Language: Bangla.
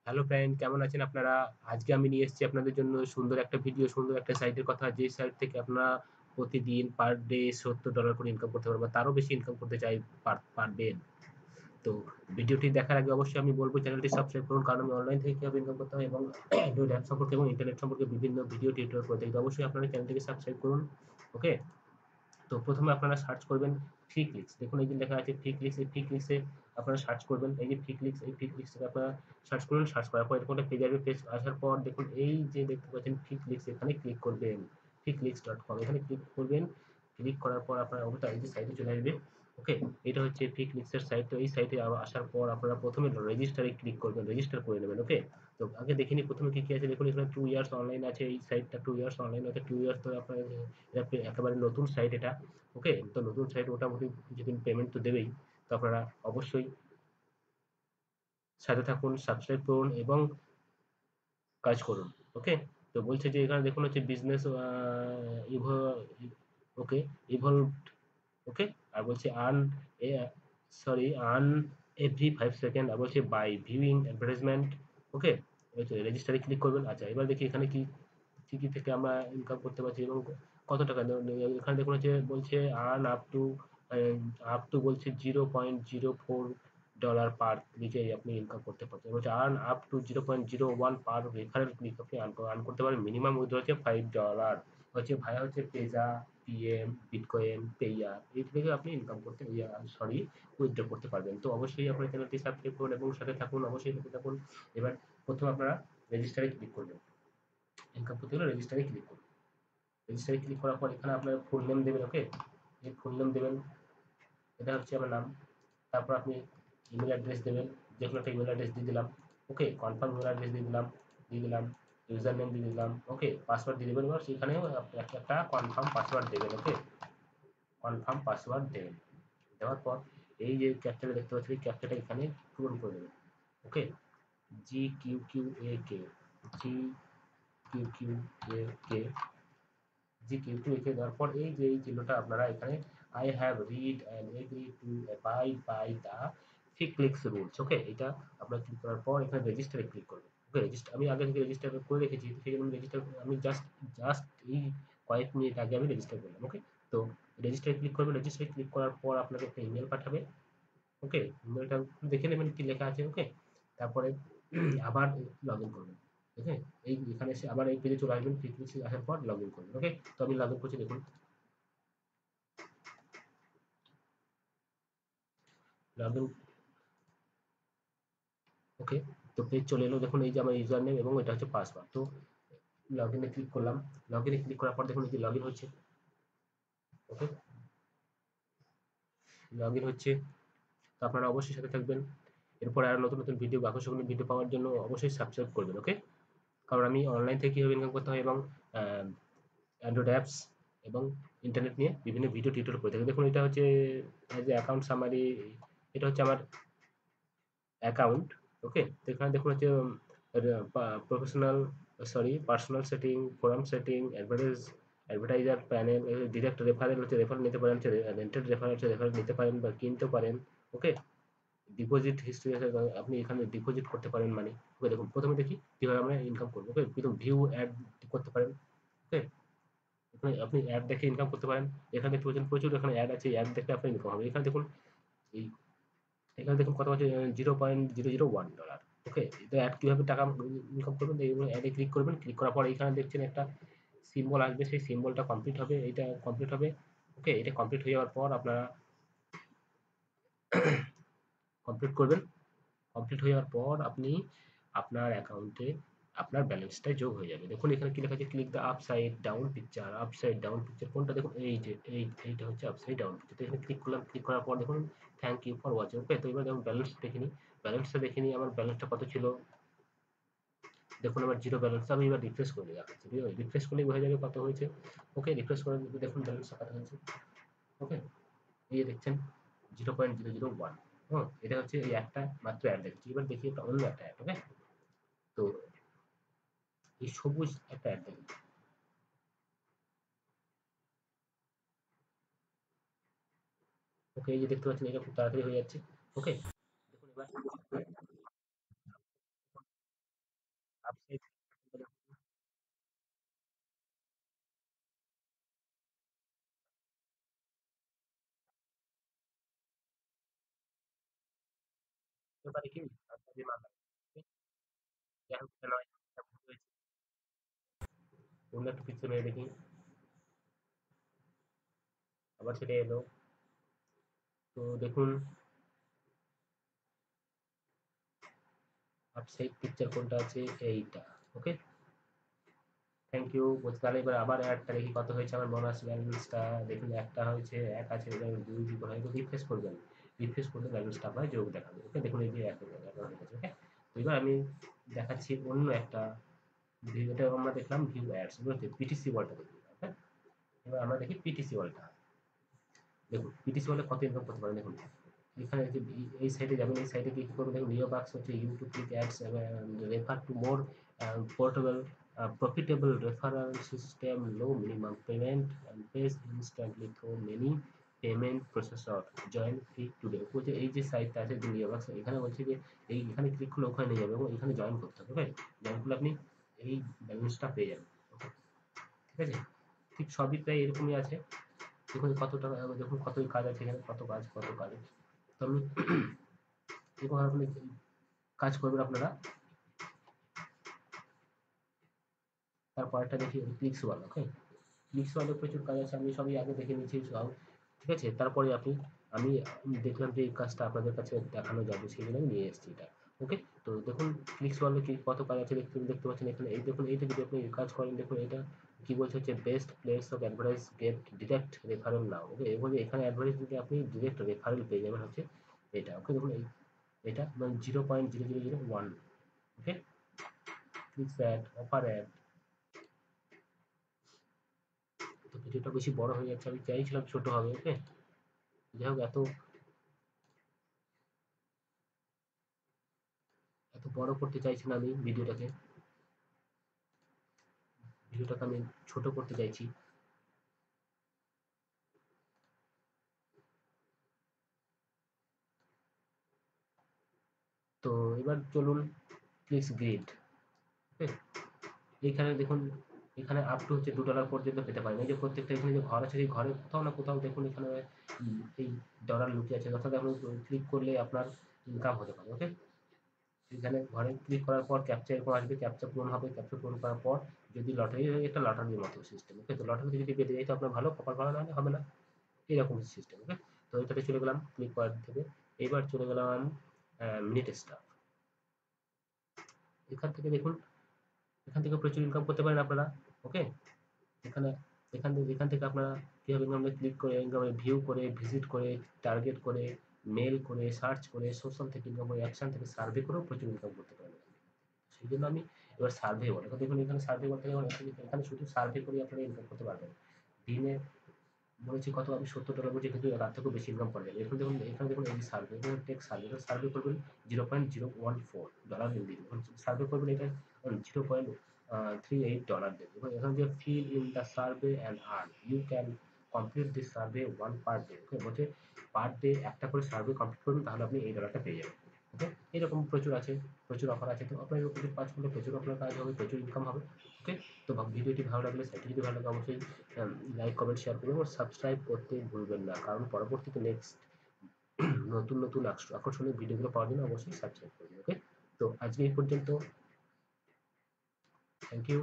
হ্যালো ফ্রেন্ড, কেমন আছেন আপনারা? আজকে আমি নিয়ে এসেছি আপনাদের জন্য সুন্দর একটা ভিডিও, সুন্দর একটা সাইটের কথা, যে সাইট থেকে আপনারা প্রতিদিন পার ডে $70 করে ইনকাম করতে পারবেন বা তারও বেশি ইনকাম করতে পারবেন। তো ভিডিওটি দেখার আগে অবশ্যই আমি বলব চ্যানেলটি সাবস্ক্রাইব করুন, কারণ আমি অনলাইন থেকে কিভাবে ইনকাম করতে হয় এবং অ্যান্ড্রয়েড অ্যাপ সম্পর্কে এবং ইন্টারনেট সম্পর্কে বিভিন্ন ভিডিও টিউটোরিয়াল করে থাকি। তো অবশ্যই আপনারা চ্যানেলটিকে সাবস্ক্রাইব করুন। ওকে? তো প্রথমে আপনারা সার্চ করবেন ফ্রি ক্লিকস। দেখুন এই যে লেখা আছে ফ্রি ক্লিকস, এই ফ্রি ক্লিকসে আপনারা সার্চ করবেন। এই যে ফ্রি ক্লিকস, এই ফ্রি ক্লিকস থেকে আপনারা সার্চ করুন। সার্চ করার পর এরকম একটা পেজ আসবে। পেজ আসার পর দেখুন এই যে দেখতে পাচ্ছেন ফ্রি ক্লিকস, এখানে ক্লিক করবেন। freeclicks.com এখানে ক্লিক করবেন। ক্লিক করার পর আপনারা অবশ্যই এই যে সাইটে চলে আসবে। ওকে? এটা হচ্ছে ফ্রি ক্লিকস এর সাইট। তো এই সাইটে আসার পর আপনারা প্রথমে রেজিস্টারে ক্লিক করবেন। রেজিস্টার করে নেবেন। ওকে? তো আগে দেখে নিই প্রথমে কি আছে। দেখুন এখানে 2 ইয়ার্স অনলাইন আছে। এই সাইটটা 2 ইয়ার্স অনলাইন আছে। 2 ইয়ার্স ধরে আপনারা এটা একেবারে নতুন সাইট এটা। ওকে? তো নতুন সাইট মোটামুটি কিছুদিন পেমেন্ট তো দেবেই। তো আপনারা অবশ্যই সাথে থাকুন, সাবস্ক্রাইব করুন এবং কাজ করুন। ওকে? তো বলছে যে এখানে দেখুন হচ্ছে বিজনেস ইভো ওকে, ইভলভড। ওকে? আর বলছে এ আর্ন এভরি 5 সেকেন্ড, আর বলছে বাই ভিউইং অ্যাডভার্টাইজমেন্ট। ওকে? রেজিস্টারে ক্লিক করবেন। আচ্ছা, এবার দেখি এখানে কি থেকে আমরা ইনকাম করতে পারছি এবং কত টাকা এখানে দেখুন হচ্ছে বলছে আর্ন আপ টু বলছে $0.04 পার ক্লিকে আপনি ইনকাম করতে পারছেন। বলছে earn up to 0.01 per referral click আপনি আর্ন করতে পারেন। মিনিমাম উইথড্র হচ্ছে $5 হচ্ছে ভাইয়া হচ্ছে পেজা, পিএম, বিটকয়েন, পেইয়া এই থেকে আপনি ইনকাম করতে সরি উইথড্র করতে পারবেন। তো অবশ্যই আপনার চ্যানেলটি সাবস্ক্রাইব করুন এবং সাথে থাকুন, অবশ্যই সাথে থাকুন। এবার প্রথমে আপনারা রেজিস্টারে ক্লিক করবেন। ইনকাম করতে হলে রেজিস্টারে ক্লিক করুন। রেজিস্টারে ক্লিক করার পর এখানে আপনার ফুল নেম দেবেন। ওকে? এই ফুল নেম দেবেন, এটা হচ্ছে আমার নাম। তারপর আপনি ইমেল অ্যাড্রেস দেবেন, যে কোনো একটা ইমেল অ্যাড্রেস দিয়ে দিলাম। ওকে? কনফার্ম ইমেল অ্যাড্রেস দিয়ে দিলাম। ইউজার নেম দিয়ে দিলাম। ওকে? পাসওয়ার্ড দিয়ে দেবেন। এবার সেখানেও একটা কনফার্ম পাসওয়ার্ড দেবেন। ওকে? কনফার্ম পাসওয়ার্ড দেবেন। দেওয়ার পর এই যে ক্যাপচাটা দেখতে পাচ্ছেন, এই ক্যাপচাটা এখানে পূরণ করে দেবেন। ওকে? GQQAK, GQQAK, GQ লিখে দেওয়ার পর এই যে এই চিহ্নটা আপনারা এখানে I have read and agree to abide by the free clicks rules. Okay? এটা আপনারা ক্লিক করার পর এখানে রেজিস্টারে ক্লিক করবেন। ওকে? আমি আগে থেকে রেজিস্টার করে রেখেছি, সেই জন্য আমি জাস্ট জাস্ট এই কয়েক মিনিট আগে আমি রেজিস্টার করলাম। ওকে? তো রেজিস্টারে ক্লিক করবেন। রেজিস্টারে ক্লিক করার পর আপনাকে একটা ইমেল পাঠাবে। ওকে? ইমেলটা দেখে নেবেন কি লেখা আছে। ওকে? তারপরে আবার লগ ইন করবেন। ওকে? এখানে এসে আবার এই পেজে চলে আসবেন। ফ্রিকোয়েন্সি আসার পর লগ ইন করবেন। ওকে? তো আমি লগ ইন করছি, দেখুন লগ ইন। ওকে? তো পেজ চলে এলো। দেখুন এই যে আমার ইউজার নেম এবং এটা হচ্ছে পাসওয়ার্ড। তো লগ ইনে ক্লিক করলাম। লগ ইনে ক্লিক করার পর দেখুন এই যে লগ ইন হচ্ছে। ওকে? লগ ইন হচ্ছে। তো আপনারা অবশ্যই সাথে থাকবেন। এরপরে আরো নতুন নতুন ভিডিও, আকর্ষণীয় ভিডিও পাওয়ার জন্য অবশ্যই সাবস্ক্রাইব করবেন। ওকে? কারণ আমি অনলাইন থেকে কিভাবে ইনকাম করতে হয় এবং অ্যান্ড্রয়েড অ্যাপস এবং ইন্টারনেট নিয়ে বিভিন্ন ভিডিও টিউটোরিয়াল করে থাকি। দেখুন এটা হচ্ছে যে অ্যাকাউন্ট সামারি, এটা হচ্ছে আমার অ্যাকাউন্ট। ওকে? তো এখানে দেখুন হচ্ছে professional personal setting, forum setting, advertiser panel, direct referral হচ্ছে রেফারেল নিতে পারেন, হচ্ছে রেন্টেড রেফারেল হচ্ছে রেফারেল নিতে পারেন বা কিনতে পারেন। ওকে? ডিপোজিট হিস্ট্রি আছে, আপনি এখানে ডিপোজিট করতে পারেন মানি। ওকে? দেখুন প্রথমে দেখি কিভাবে আমরা ইনকাম করবো। ওকে? কিন্তু ভিউ অ্যাড করতে পারেন। ওকে? এখানে আপনি অ্যাড দেখে ইনকাম করতে পারেন। এখানে দেখতে পাচ্ছেন প্রচুর এখানে অ্যাড আছে। অ্যাড দেখলে আপনার ইনকাম হবে। এখানে দেখুন এই এখানে দেখুন কত আছে, $0.001। ওকে? এটা অ্যাড কিভাবে টাকা ইনকাম করবেন, এইভাবে অ্যাডে ক্লিক করবেন। ক্লিক করার পর এখানে দেখছেন একটা সিম্বল আসবে, সেই সিম্বলটা কমপ্লিট হবে। এটা কমপ্লিট হবে। ওকে? এটা কমপ্লিট হয়ে যাওয়ার পর আপনারা কমপ্লিট করবেন। কমপ্লিট হয়ে যাওয়ার পর আপনি আপনার অ্যাকাউন্টে আপনার ব্যালেন্সটা যোগ হয়ে যাবে। দেখুন এখানে কি লেখা আছে, click the upside down picture. Upside down picture কোনটা, দেখুন এই যে এইটা হচ্ছে আপসাইড ডাউন পিকচার। তো এখানে ক্লিক করলাম। ক্লিক করার পর দেখুন থ্যাংক ইউ ফর ওয়াচিং। ওকে? তো এবার দেখুন ব্যালেন্স দেখে নিই। ব্যালেন্সটা দেখে নিই আমার ব্যালেন্সটা কত ছিল। দেখুন আমার জিরো ব্যালেন্স। আমি এবার রিফ্রেশ করে দেখাচ্ছি। রিফ্রেশ করলেই বোঝা যাবে কত হয়েছে। ওকে? রিফ্রেশ করে দেখুন ব্যালেন্সটা কত হয়েছে। ওকে? এই যে দেখছেন 0.001। হুম? এটা হচ্ছে এই একটা মাত্র অ্যাড দেখছি। এবার দেখি একটা অন্য একটা অ্যাড। ওকে? তো এই সবুজ একটা অ্যাড দেখুন। ওকে? এই যে দেখতে পাচ্ছেন এটা খুব তাড়াতাড়ি হয়ে যাচ্ছে। ওকে? দেখুন এবার আপসাইড হতে পারে কি আপনার বিমান যাই হোক কেন এটা ভুল হয়েছে। অন্য একটা পিকচার মেরে দেখি, আবার সেটা এলো। তো দেখুন আপসাইড পিকচার কোনটা আছে, এইটা। ওকে, থ্যাংক ইউ। বলছি তাহলে এবার আবার একটা দেখি কত হয়েছে আমার বোনাস ব্যালেন্সটা। দেখুন একটা হয়েছে, এক আছে, এবার দুই দুটো হয়, রিফ্রেশ করবেন। রিফ্রেশ করলে ব্যালেন্সটা আপনার যোগ দেখাবে। ওকে, দেখুন এই যে এক হয়ে গেছে, 11 হয়ে গেছে। ওকে, তো এবার আমি দেখাচ্ছি অন্য একটা ভিউ। এটা আমরা দেখলাম ভিউ অ্যাডস, বুঝতে পিটিসি ওয়ালটা দেখি। ওকে, এবার আমরা দেখি পিটিসি ওয়ালটা। দেখুন পিটিসি ওয়ালে কত ইনকাম করতে পারেন। দেখুন এখানে যে এই সাইডে যাবেন, এই সাইডে ক্লিক করবেন, দেখুন নিও বাক্স হচ্ছে YouTube click ads refer to more portable profitable referral system, low minimum payment and page instantly through many payment processor, join free today. বলছে এই যে সাইটটা আছে যে নিও বাক্স, এখানে বলছে যে এই এখানে ক্লিক করলে ওখানে নিয়ে যাবে এবং এখানে জয়েন করতে হবে। ওকে, জয়েন করলে আপনি এই ব্যালেন্সটা পেয়ে যাবেন। ওকে, ঠিক আছে, ঠিক সবই প্রায় এরকমই আছে। দেখুন কত টাকা, দেখুন কতই কাজ আছে এখানে, কত কাজ কত কাজ। তো আমি এরকম আপনি কাজ করবেন আপনারা। তারপরটা দেখি ক্লিকস ওয়াল। ওকে, ক্লিকস ওয়ালে প্রচুর কাজ আছে, আমি সবই আগে দেখে নিয়েছি সব। ঠিক আছে, তারপরে আপনি আমি দেখলাম যে এই কাজটা আপনাদের কাছে দেখানো যাবে, সেই জন্য আমি নিয়ে এসেছি এটা। ওকে, তো দেখুন ক্লিকস ওয়ালে কি কত কাজ আছে দেখতে দেখতে পাচ্ছেন এখানে। এই দেখুন এইটা যদি আপনি কাজ করেন, দেখুন এটা কি বলছে হচ্ছে best place of advertise get direct referral now. Okay, এভাবে এখানে অ্যাডভার্টাইজ দিতে আপনি ডিরেক্ট রেফারেল পেয়ে যাবেন হচ্ছে এটা। ওকে, দেখুন এই এটা মানে 0.0001। ওকে, ক্লিকস অ্যাড, অফার অ্যাড। তো ভিডিওটা বেশি বড় হয়ে যাচ্ছে, আমি চাইছিলাম ছোট হবে। ওকে, যাই হোক এত এত বড় করতে চাইছি না আমি ভিডিওটাকে। ভিডিওটাকে আমি ছোট করতে চাইছি। তো এবার চলুন ক্লিকস গ্রিড। ওকে, এইখানে দেখুন এখানে আপ টু হচ্ছে $2 পর্যন্ত পেতে পারেন। এই যে প্রত্যেকটা এখানে যে ঘর আছে, সেই ঘরে কোথাও না কোথাও দেখুন এখানে এই ডলার লুকিয়ে আছে, অর্থাৎ আপনি ক্লিক করলে আপনার ইনকাম হতে পারে। ওকে, এখানে ঘরে ক্লিক করার পর ক্যাপচা এরকম আসবে, ক্যাপচা পূরণ হবে, ক্যাপচা পূরণ করার পর যদি লটারি হয়, একটা লটারির মতো সিস্টেম। ওকে, তো লটারিতে যদি পেতে যাই তো আপনার ভালো, কপাল ভালো, নাহলে হবে না, এরকম সিস্টেম। ওকে, তো এটাতে চলে গেলাম ক্লিক করার থেকে। এবার চলে গেলাম মিনিট স্টাফ। এখান থেকে দেখুন, এখান থেকে প্রচুর ইনকাম করতে পারেন আপনারা। ওকে, এখানে এখান থেকে আপনারা কীভাবে ইনকামে ক্লিক করে, ইনকামে ভিউ করে, ভিজিট করে, টার্গেট করে, মেল করে, সার্চ করে, সোশ্যাল থেকে ইনকাম করে, অ্যাকশন থেকে সার্ভে করেও প্রচুর ইনকাম করতে পারেন। সেই জন্য আমি এবার সার্ভে বলে, দেখুন এখানে সার্ভে করতে গেলে এখানে শুধু সার্ভে করে আপনারা ইনকাম করতে পারবেন। দিনে বলেছি কত, আমি $70 বলছি, কিন্তু তার থেকেও বেশি ইনকাম করা যাবে। এখন দেখুন এখানে দেখুন এই সার্ভে, এখানে টেক সার্ভে, সার্ভে করবেন $0.014 দিন দিন, সার্ভে করবেন এটা $0.38 দেবে। এবং এখানে যে fill in the survey and earn, you can complete this survey one per day. Okay, বলছে পার ডে একটা করে সার্ভে কমপ্লিট করবেন, তাহলে আপনি এই ডলারটা পেয়ে যাবেন। ওকে, এরকম প্রচুর আছে, প্রচুর অফার আছে। তো আপনার এরকম প্রচুর কাজ করলে প্রচুর আপনার কাজ হবে, প্রচুর ইনকাম হবে। ওকে, তো ভিডিওটি ভালো লাগলে, সাইটটি যদি ভালো লাগে অবশ্যই লাইক কমেন্ট শেয়ার করবেন এবং সাবস্ক্রাইব করতে ভুলবেন না, কারণ পরবর্তীতে নেক্সট নতুন নতুন আকর্ষণীয় ভিডিওগুলো পাওয়ার জন্য অবশ্যই সাবস্ক্রাইব করবেন। ওকে, তো আজকে এই পর্যন্ত। Thank you.